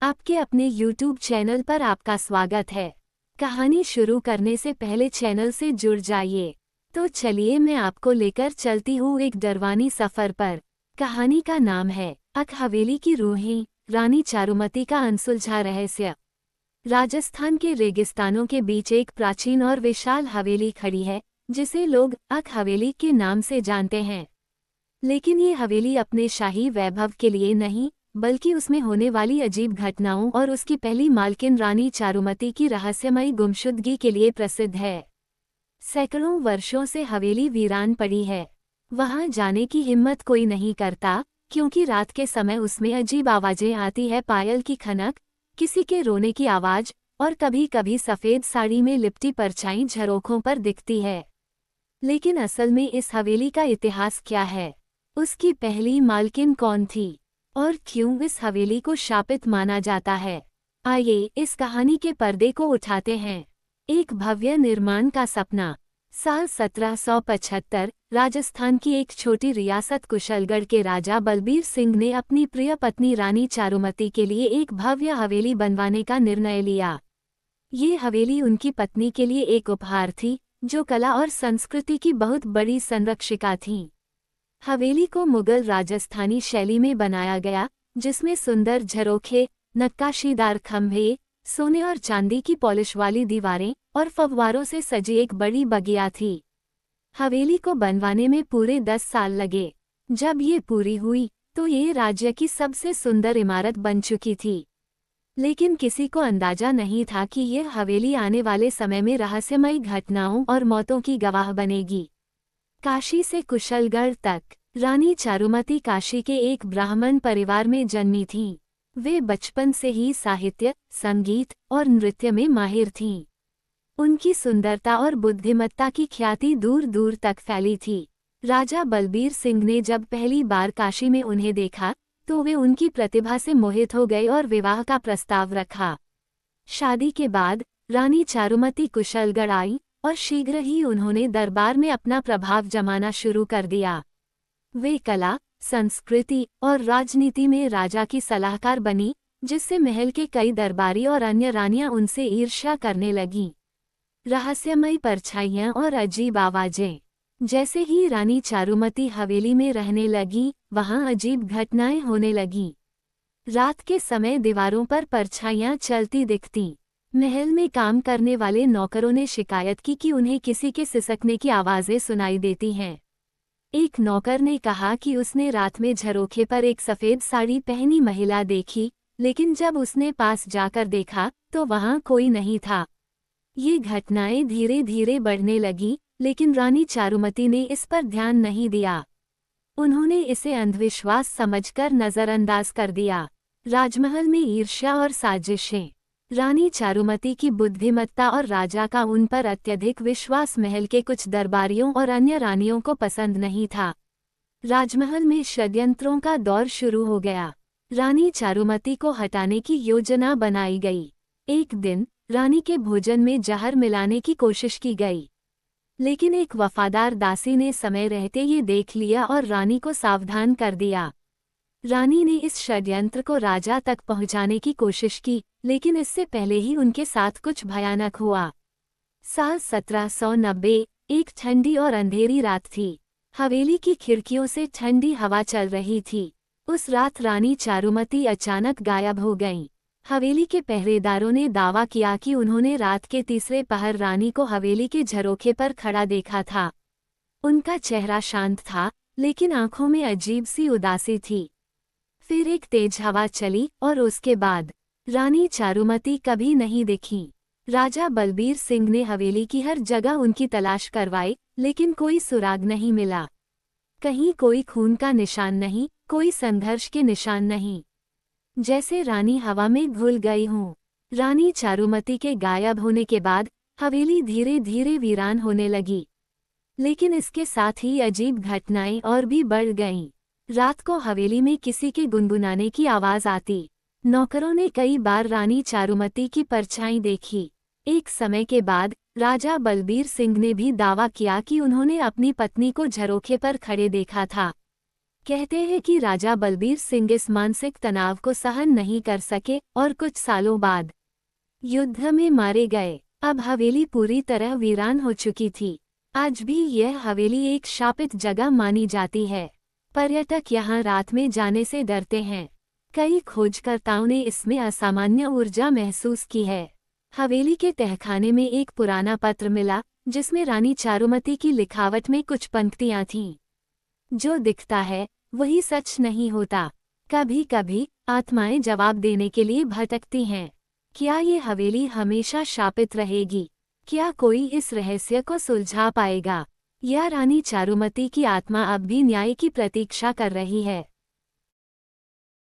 आपके अपने YouTube channel पर आपका स्वागत है। कहानी शुरू करने से पहले चैनल से जुड़ जाइए। तो चलिए मैं आपको लेकर चलती हूँ एक डरवानी सफर पर। कहानी का नाम है अक हवेली की रूहें, रानी चारुमती का अनसुलझा रहस्य। राजस्थान के रेगिस्तानों के बीच एक प्राचीन और विशाल हवेली खड़ी है, जिसे लोग अक हवेली के नाम से जानते हैं। लेकिन ये हवेली अपने शाही वैभव के लिए नहीं, बल्कि उसमें होने वाली अजीब घटनाओं और उसकी पहली मालकिन रानी चारुमती की रहस्यमयी गुमशुदगी के लिए प्रसिद्ध है। सैकड़ों वर्षों से हवेली वीरान पड़ी है। वहां जाने की हिम्मत कोई नहीं करता, क्योंकि रात के समय उसमें अजीब आवाजें आती है, पायल की खनक, किसी के रोने की आवाज और कभी कभी सफेद साड़ी में लिपटी परछाई झरोखों पर दिखती है। लेकिन असल में इस हवेली का इतिहास क्या है? उसकी पहली मालकिन कौन थी और क्यों इस हवेली को शापित माना जाता है? आइए इस कहानी के पर्दे को उठाते हैं। एक भव्य निर्माण का सपना। साल 1775 राजस्थान की एक छोटी रियासत कुशलगढ़ के राजा बलबीर सिंह ने अपनी प्रिय पत्नी रानी चारुमती के लिए एक भव्य हवेली बनवाने का निर्णय लिया। ये हवेली उनकी पत्नी के लिए एक उपहार थी, जो कला और संस्कृति की बहुत बड़ी संरक्षिका थी। हवेली को मुगल राजस्थानी शैली में बनाया गया, जिसमें सुंदर झरोखे, नक्काशीदार खंभे, सोने और चांदी की पॉलिश वाली दीवारें और फव्वारों से सजी एक बड़ी बगिया थी। हवेली को बनवाने में पूरे 10 साल लगे। जब ये पूरी हुई तो ये राज्य की सबसे सुंदर इमारत बन चुकी थी। लेकिन किसी को अंदाजा नहीं था कि यह हवेली आने वाले समय में रहस्यमयी घटनाओं और मौतों की गवाह बनेगी। काशी से कुशलगढ़ तक। रानी चारुमती काशी के एक ब्राह्मण परिवार में जन्मी थीं। वे बचपन से ही साहित्य, संगीत और नृत्य में माहिर थीं। उनकी सुंदरता और बुद्धिमत्ता की ख्याति दूर दूर तक फैली थी। राजा बलबीर सिंह ने जब पहली बार काशी में उन्हें देखा, तो वे उनकी प्रतिभा से मोहित हो गए और विवाह का प्रस्ताव रखा। शादी के बाद रानी चारुमती कुशलगढ़ आई और शीघ्र ही उन्होंने दरबार में अपना प्रभाव जमाना शुरू कर दिया। वे कला, संस्कृति और राजनीति में राजा की सलाहकार बनी, जिससे महल के कई दरबारी और अन्य रानियां उनसे ईर्ष्या करने लगीं। रहस्यमयी परछाइयां और अजीब आवाजें। जैसे ही रानी चारुमती हवेली में रहने लगी, वहां अजीब घटनाएं होने लगीं। रात के समय दीवारों पर परछाइयां चलती दिखतीं। महल में काम करने वाले नौकरों ने शिकायत की कि उन्हें किसी के सिसकने की आवाजें सुनाई देती हैं। एक नौकर ने कहा कि उसने रात में झरोखे पर एक सफेद साड़ी पहनी महिला देखी, लेकिन जब उसने पास जाकर देखा तो वहां कोई नहीं था। ये घटनाएं धीरे धीरे बढ़ने लगी, लेकिन रानी चारुमती ने इस पर ध्यान नहीं दिया। उन्होंने इसे अंधविश्वास समझकर नजरअंदाज कर दिया। राजमहल में ईर्ष्या और साजिशें। रानी चारुमती की बुद्धिमत्ता और राजा का उन पर अत्यधिक विश्वास महल के कुछ दरबारियों और अन्य रानियों को पसंद नहीं था। राजमहल में षड्यंत्रों का दौर शुरू हो गया। रानी चारुमती को हटाने की योजना बनाई गई। एक दिन रानी के भोजन में जहर मिलाने की कोशिश की गई, लेकिन एक वफादार दासी ने समय रहते ये देख लिया और रानी को सावधान कर दिया। रानी ने इस षड्यंत्र को राजा तक पहुंचाने की कोशिश की, लेकिन इससे पहले ही उनके साथ कुछ भयानक हुआ। साल 1790, एक ठंडी और अंधेरी रात थी। हवेली की खिड़कियों से ठंडी हवा चल रही थी। उस रात रानी चारुमती अचानक गायब हो गईं। हवेली के पहरेदारों ने दावा किया कि उन्होंने रात के तीसरे पहर रानी को हवेली के झरोखे पर खड़ा देखा था। उनका चेहरा शांत था, लेकिन आंखों में अजीब सी उदासी थी। फिर एक तेज हवा चली और उसके बाद रानी चारुमती कभी नहीं दिखी। राजा बलबीर सिंह ने हवेली की हर जगह उनकी तलाश करवाई, लेकिन कोई सुराग नहीं मिला। कहीं कोई खून का निशान नहीं, कोई संघर्ष के निशान नहीं। जैसे रानी हवा में घुल गई हूँ। रानी चारुमती के गायब होने के बाद हवेली धीरे धीरे वीरान होने लगी। लेकिन इसके साथ ही अजीब घटनाएं और भी बढ़ गईं। रात को हवेली में किसी के गुनगुनाने की आवाज आती। नौकरों ने कई बार रानी चारुमती की परछाई देखी। एक समय के बाद राजा बलबीर सिंह ने भी दावा किया कि उन्होंने अपनी पत्नी को झरोखे पर खड़े देखा था। कहते हैं कि राजा बलबीर सिंह इस मानसिक तनाव को सहन नहीं कर सके और कुछ सालों बाद युद्ध में मारे गए। अब हवेली पूरी तरह वीरान हो चुकी थी। आज भी यह हवेली एक शापित जगह मानी जाती है। पर्यटक यहाँ रात में जाने से डरते हैं। कई खोजकर्ताओं ने इसमें असामान्य ऊर्जा महसूस की है। हवेली के तहखाने में एक पुराना पत्र मिला जिसमें रानी चारुमती की लिखावट में कुछ पंक्तियां थीं। जो दिखता है वही सच नहीं होता। कभी कभी आत्माएं जवाब देने के लिए भटकती हैं। क्या ये हवेली हमेशा शापित रहेगी? क्या कोई इस रहस्य को सुलझा पाएगा? या रानी चारुमती की आत्मा अब भी न्याय की प्रतीक्षा कर रही है?